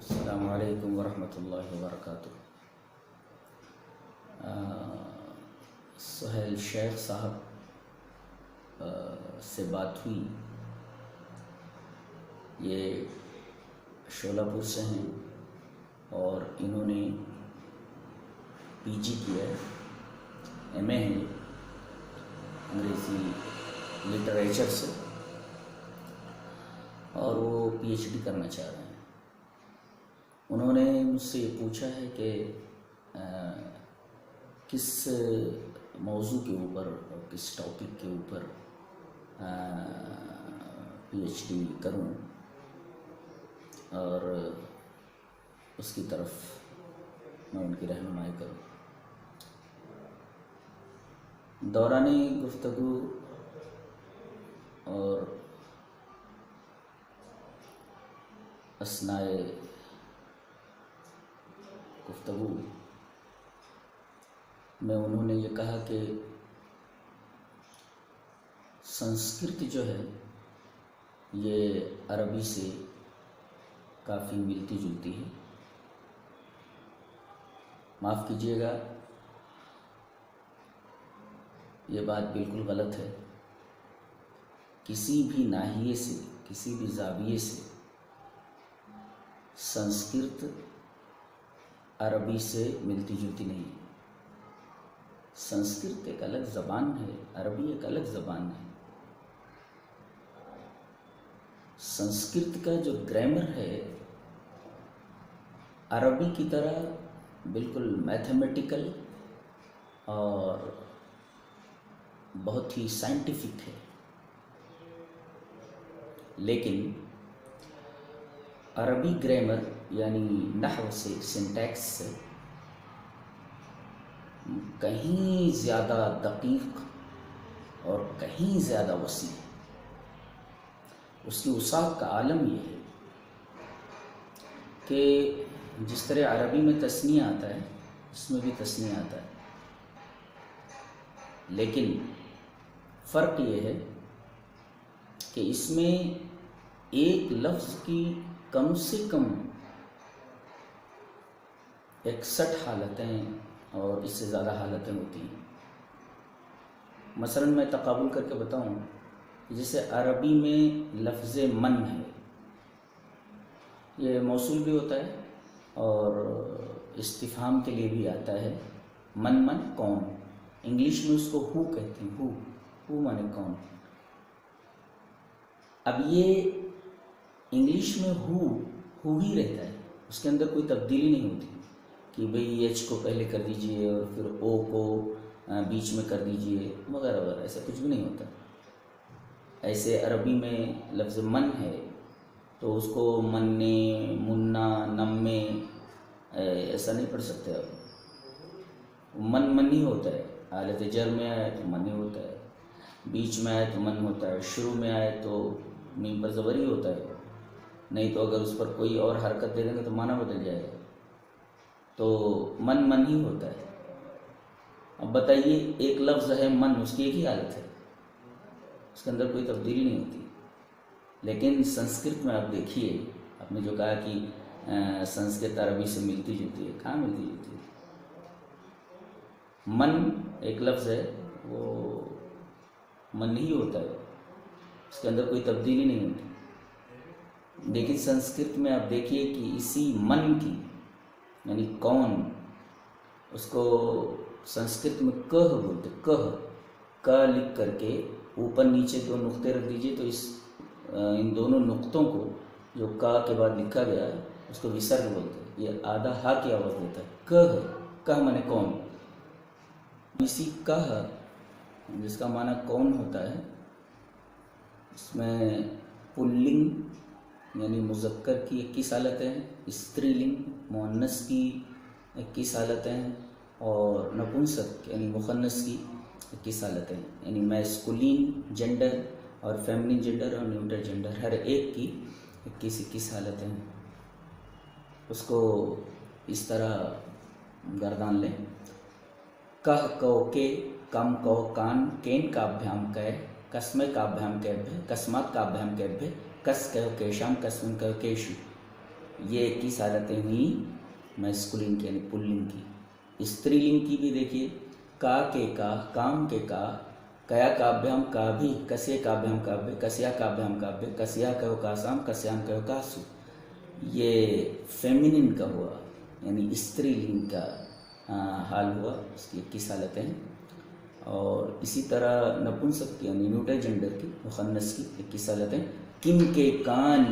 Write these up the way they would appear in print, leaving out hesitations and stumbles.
अस्सलामु अलैकुम वरहमतुल्लाहि वबरकातुह। सुहेल शेख साहब से बात हुई। ये शोलापुर से हैं और इन्होंने पीजी किया है, एमए है अंग्रेज़ी लिटरेचर से, और वो पीएचडी करना चाह रहे हैं। उन्होंने मुझसे ये पूछा है कि किस मौजू के ऊपर और किस टॉपिक के ऊपर पीएचडी करूं और उसकी तरफ मैं उनकी रहनुमाई करूं। दौरानी गुफ्तगू और असनाए गुफ्तगू में उन्होंने ये कहा कि संस्कृत जो है ये अरबी से काफ़ी मिलती जुलती है। माफ़ कीजिएगा, ये बात बिल्कुल गलत है। किसी भी नाहिए से, किसी भी ज़ाविये से संस्कृत अरबी से मिलती जुलती नहीं है। संस्कृत एक अलग ज़बान है, अरबी एक अलग ज़बान है। संस्कृत का जो ग्रामर है अरबी की तरह बिल्कुल मैथमेटिकल और बहुत ही साइंटिफिक है, लेकिन अरबी ग्रामर यानी नहव से, सिंटैक्स से कहीं ज़्यादा दकीक और कहीं ज़्यादा वसी है। उसकी वसाअत का आलम ये है कि जिस तरह अरबी में तस्निया आता है, इसमें भी तस्निया आता है, लेकिन फ़र्क ये है कि इसमें एक लफ्ज़ की कम से कम 61 हालतें और इससे ज़्यादा हालतें होती हैं। मसलन मैं तकाबुल करके बताऊं, जैसे अरबी में लफ्ज़ मन है, ये मौसूल भी होता है और इस्तिफ़हाम के लिए भी आता है। मन मन कौन, इंग्लिश में उसको हु कहते हैं, हु माने कौन। अब ये इंग्लिश में हु ही रहता है, उसके अंदर कोई तब्दीली नहीं होती कि भाई एच को पहले कर दीजिए और फिर ओ को बीच में कर दीजिए वगैरह वगैरह, ऐसा कुछ भी नहीं होता। ऐसे अरबी में लफ्ज़ मन है तो उसको मन्ने, मुन्ना, नम्मे ऐसा नहीं पढ़ सकते आप। मन ही होता है। हालत जर में आए तो मन ही होता है, बीच में आए तो मन होता है, शुरू में आए तो मीम पर ज़बर ही होता है। नहीं तो अगर उस पर कोई और हरकत दे देंगे तो माना बदल जाएगा। तो मन ही होता है। अब बताइए, एक लफ्ज़ है मन, उसकी एक ही हालत है, उसके अंदर कोई तब्दीली नहीं होती। लेकिन संस्कृत में आप देखिए, आपने जो कहा कि संस्कृत अरबी से मिलती जुलती है, कहाँ मिलती जुलती है। मन एक लफ्ज़ है, वो मन ही होता है, उसके अंदर कोई तब्दीली नहीं होती। लेकिन संस्कृत में आप देखिए कि इसी मन की यानी कौन, उसको संस्कृत में कह बोलते, क लिख करके ऊपर नीचे 2 नुक्ते रख दीजिए तो इन दोनों नुक्तों को जो का के बाद लिखा गया उसको विसर्ग बोलते। ये आधा हा की आवाज़ देता है। कह माने कौन। इसी कह जिसका माना कौन होता है, इसमें पुल्लिंग यानी मुज़क्कर की 21 हालतें हैं, स्त्रीलिंग मुअन्नस की 21 हालतें हैं, और नपुंसक यानी मुखन्नस की 21 हालतें हैं। यानी मैस्कुलिन जेंडर और फेमिनिन जेंडर और न्यूट्रल जेंडर हर एक की 21 हालतें हैं। उसको इस तरह गर्दान लें। कह कहो के, कम कहो कान, केन काभ्याम कै, कस्मे काभ्याम कैभ्य, कस्मात् काभ्याम कैभ्य, कस कहो केशाम, कस्मिन कहो केशु। ये 21 हालतें हुई मैस्कुलिन की यानी पुल्लिंग की। स्त्रीलिंग की भी देखिए, का के का, काम के का, कया काभ्याम का भी, कस्य काभ्याम काव्य, कस्या काभ्याम काव्य, कस्या कहो कासाम, कस्याम कहो कासु। ये फेमिनिन का हुआ यानी स्त्रीलिंग का हाल हुआ, उसकी 21 हालतें हैं। और इसी तरह नपुंसक की यानी न्यूटर जेंडर की, मुखन्नस की 21 हालतें। किम के कान,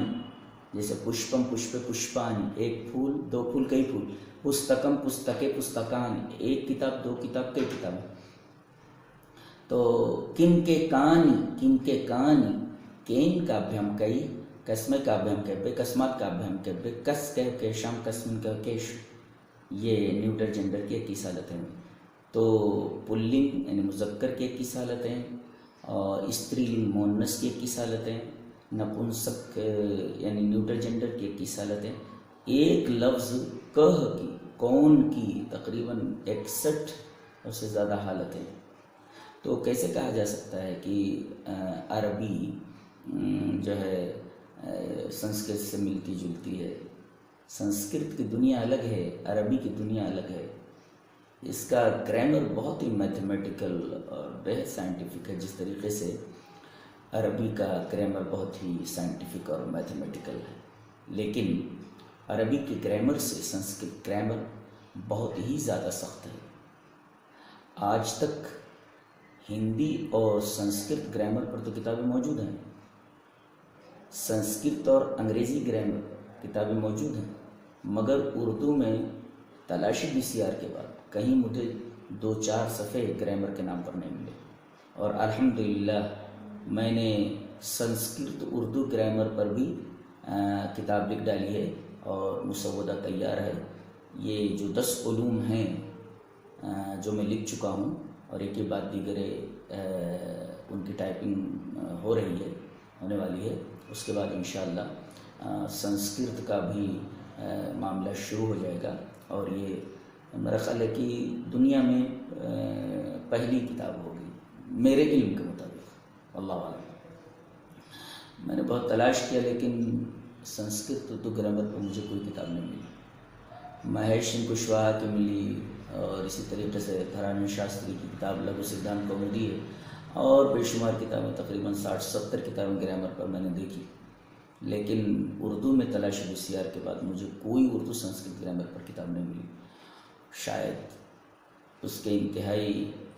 जैसे पुष्पम पुष्पे पुष्पानि, एक फूल दो फूल कई फूल। पुस्तकम पुस्तके पुस्तकानि, एक किताब दो किताब कई किताब। तो किम के कानि, किम के कानि, केन काभ्याम कई, कस्मे काभ्याम कव्य, कस्मात् काभ्याम कव्य, कस कह केशाम, कस्मिन कह केश। ये न्यूटर जेंडर की 21 हालतें हैं। तो पुल्लिंग यानी मुजक्कर की 21 हालतें, और स्त्रीलिंग मोन्नस की 21 हालतें, नपुंसक यानी न्यूटर जेंडर की 21 हालतें। एक लफ्ज़ कह की, कौन की तकरीबन 61 और से ज़्यादा हालतें। तो कैसे कहा जा सकता है कि अरबी जो है संस्कृत से मिलती जुलती है। संस्कृत की दुनिया अलग है, अरबी की दुनिया अलग है। इसका ग्रामर बहुत ही मैथमेटिकल और बेहद साइंटिफिक है। जिस तरीके से अरबी का ग्रामर बहुत ही साइंटिफिक और मैथमेटिकल है, लेकिन अरबी के ग्रामर से संस्कृत ग्रामर बहुत ही ज़्यादा सख्त है। आज तक हिंदी और संस्कृत ग्रामर पर तो किताबें मौजूद हैं, संस्कृत और अंग्रेज़ी ग्रामर किताबें मौजूद हैं, मगर उर्दू में तलाशी VCR के बाद कहीं मुझे 2-4 सफ़े ग्रामर के नाम पर नहीं मिले। और अल्हम्दुलिल्लाह मैंने संस्कृत उर्दू ग्रामर पर भी किताब लिख डाली है और मुसव्वदा तैयार है। ये जो 10 उलूम हैं जो मैं लिख चुका हूँ, और एक के बाद दीगरे उनकी टाइपिंग हो रही है, होने वाली है। उसके बाद इंशाअल्लाह संस्कृत का भी मामला शुरू हो जाएगा, और ये मेरा ख्याल है कि दुनिया में पहली किताब होगी मेरे इल्म के मुताबिक। अल्लाह आलम। मैंने बहुत तलाश किया, लेकिन संस्कृत उर्दू ग्रामर पर मुझे कोई किताब नहीं मिली। महेश कुशवाहा की मिली, और इसी तरीके से धरानी शास्त्री की किताब लघु सिद्धांत कौमुदी है, और बेशुमार किताबें, तकरीबन 60-70 किताबें ग्रामर पर मैंने देखी। लेकिन उर्दू में तलाशी VCR के बाद मुझे कोई उर्दू संस्कृत ग्रामर पर किताब नहीं मिली। शायद उसके इंतहाई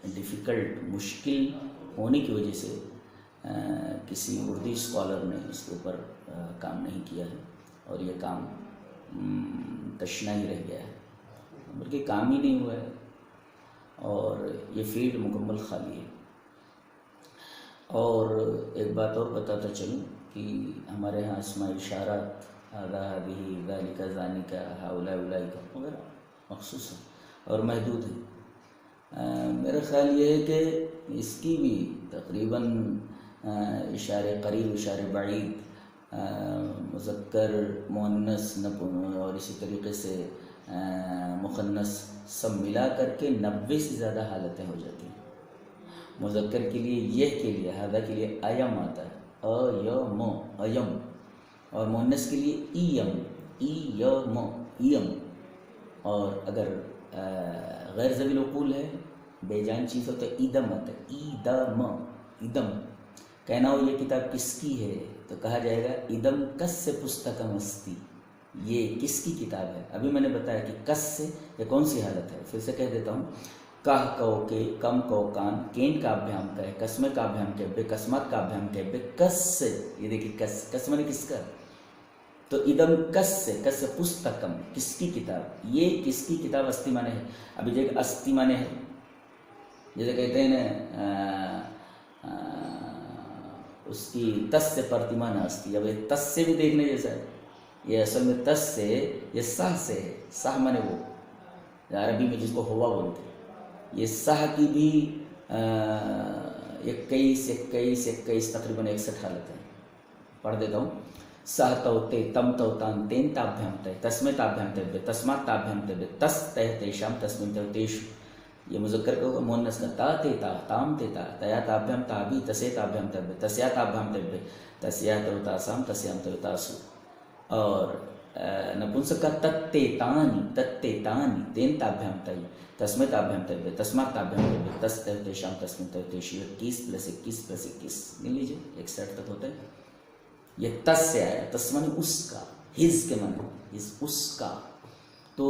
डिफ़िकल्ट, मुश्किल होने की वजह से किसी उर्दू स्कॉलर ने इसके ऊपर काम नहीं किया है, और ये काम तशना ही रह गया है, बल्कि काम ही नहीं हुआ है, और ये फील्ड मुकम्मल खाली है। और एक बात और बताता चलूँ कि हमारे यहाँ अस्मा इशारात आदा हदी ज़ालिका ज़ानिका हाउला उलाइका वगैरह मखसूस है और महदूद है। मेरा ख़्याल ये है कि इसकी भी तकरीबन इशारे करीब, इशारे बाईद, मुज़क्कर, मुअन्नस, और इसी तरीके से मुखन्नस सब मिला करके 90 से ज़्यादा हालतें हो जाती हैं। मुज़क्कर के लिए यह के लिए, हादा के लिए अयम आता है, अयम, अयम, और मुअन्नस के लिए ईयम, ईयम, ईयम। और अगर गैर ज़वील उक़ूल है, बेजान चीज़ हो, तो ईदम आता है, ईदम, ईदम। कहना हो ये किताब किसकी है, तो कहा जाएगा इदम कस्य पुस्तकम अस्ति, ये किसकी किताब है। अभी मैंने बताया कि कस से ये कौन सी हालत है, फिर से कह देता हूँ। कह कहो के, कम कहो कान, केन का अभ्याम कहे, कस्मे का अभ्याम कह, कस्मात का अभ्याम कह, कस से, ये देखिए कस, कस माने किसका, तो इदम कस से पुस्तकम, किसकी किताब, ये किसकी किताब, अस्ति माने है। अभी जगह अस्ति माने है, जैसे कहते हैं ना उसकी तस से प्रतिमान अस्ति। अब ये तस से भी देखने जैसा है, ये असल में तस से, ये साह से है। साह माने वो अरबी में जिसको हुआ बोलते हैं, ये साह की भी 21 तकरीबन 61 हालत है। पढ़ देता हूँ। सह तौते, तम तौतान, तेन ताभ्याम तय, तस्मे ताभ्याम तय, तस्मात् ताभ्याम तय, तस तय तेषाम, तस्मिन् तय तेषु। ये मुज़क्कर का होगा। मुअन्नस का ता ते ता, ताम ते ता, तया ताभ्याम ताबी, तसे ताभ्याम तय, तस्या ताभ्याम तय, तस्या तय तासाम, तस्याम तय तासु। और नपुंसक का तत्तेतानि, तत्तेतानि, तेन ताभ्याम तय, तस्मै ताभ्याम तय, तस्मात् ताभ्याम तय, तस् तेषां तस्मिन् तय, तेषु 21 + 21 + 21 गिन लीजिए 61 तक होता है। ये तस् से आया, तस् माने उसका, हिज के माने हिज, उसका। तो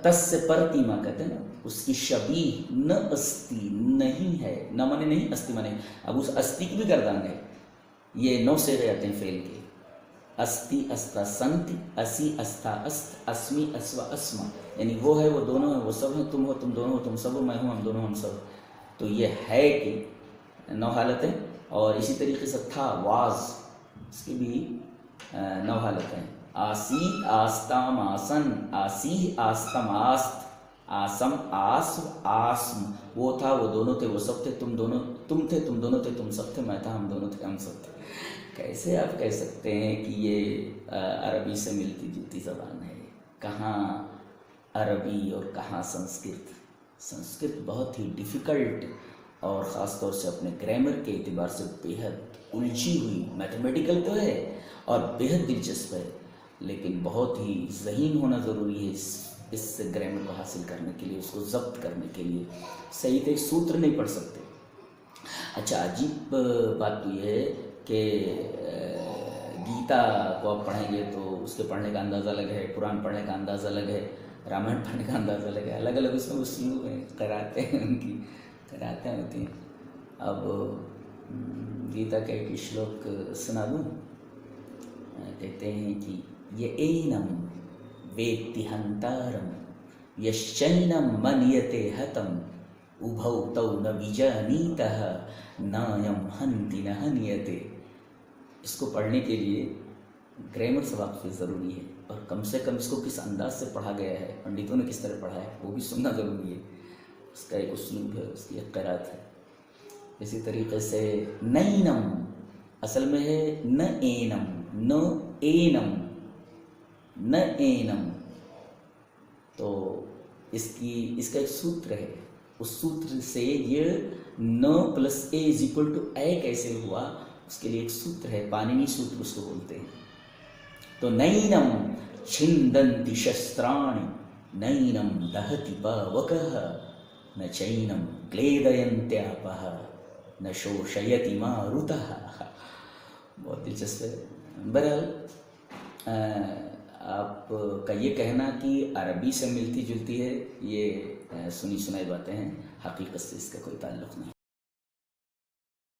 तस् से प्रतिमा कहते हैं ना, उसकी शबीह न अस्ति, नहीं है, न माने नहीं, अस्ति माने, अब उस अस्ति की भी गर्दान है। ये 9 से आते हैं फेल के, अस्ति अस्ता संति, असी अस्था अस्त, अस्मि अस्वा अस्मा, यानी वो है, वो दोनों है, वो सब है, तुम हो, तुम दोनों हो, तुम सब हो, मैं हूँ, हम दोनों, हम सब। तो ये है कि 9 हालतें, और इसी तरीके से था, वाज, इसकी भी 9 हालतें। आसीत आस्ताम आसन, आसीह आस्तम आस्त, आसम आस्म आस्म, वो था, वो दोनों थे, वो सब थे, तुम दोनों, तुम थे, तुम दोनों थे, तुम सब थे, मैं था, हम दोनों थे, हम सब थे। कैसे आप कह सकते हैं कि ये अरबी से मिलती जुलती ज़बान है? कहाँ अरबी और कहाँ संस्कृत। संस्कृत बहुत ही डिफ़िकल्ट और ख़ास तौर से अपने ग्रामर के एतबार से बेहद उलझी हुई, मैथमेटिकल तो है और बेहद दिलचस्प है, लेकिन बहुत ही ज़हीन होना ज़रूरी है इस ग्रामर को हासिल करने के लिए, उसको ज़ब्त करने के लिए। सही से सूत्र नहीं पढ़ सकते। अच्छा, अजीब बात तो ये है कि गीता को आप पढ़ेंगे तो उसके पढ़ने का अंदाज़ा अलग है, पुराण पढ़ने का अंदाज़ा अलग है, रामायण पढ़ने का अंदाज़ा अलग है, अलग अलग उसमें उसमें कराते हैं, उनकी कराते होती हैं। अब गीता का एक श्लोक सुना दूँ। कहते हैं कि ये एनम वेत्ति हंतारम यश्चैनम मन्यते हतम उभौ तौ न विजानीतः नायम हन्ति न हन्यते। इसको पढ़ने के लिए ग्रामर से वाक़फ़ी ज़रूरी है, और कम से कम इसको किस अंदाज से पढ़ा गया है, पंडितों ने किस तरह पढ़ा है, वो भी सुनना ज़रूरी है। उसका एक उस्लूब है, उसकी एक क़िरात है। इसी तरीके से नैनम असल में है न एनम, न एनम, न एनम। तो इसका एक सूत्र है, उस सूत्र से ये न plus A is equal to A कैसे हुआ, उसके लिए एक सूत्र है, पाणिनि सूत्र उसको बोलते हैं। तो नैनम छिंदन्ति शस्त्राणि, नैनम दहति पावकः, न चैनम क्लेदयन्त्यापः, न शोषयति मारुतः। बहुत दिलचस्प है। बहरहाल आपका ये कहना कि अरबी से मिलती जुलती है, ये सुनी सुनाई बातें हैं, हकीकत से इसका कोई ताल्लुक़ नहीं।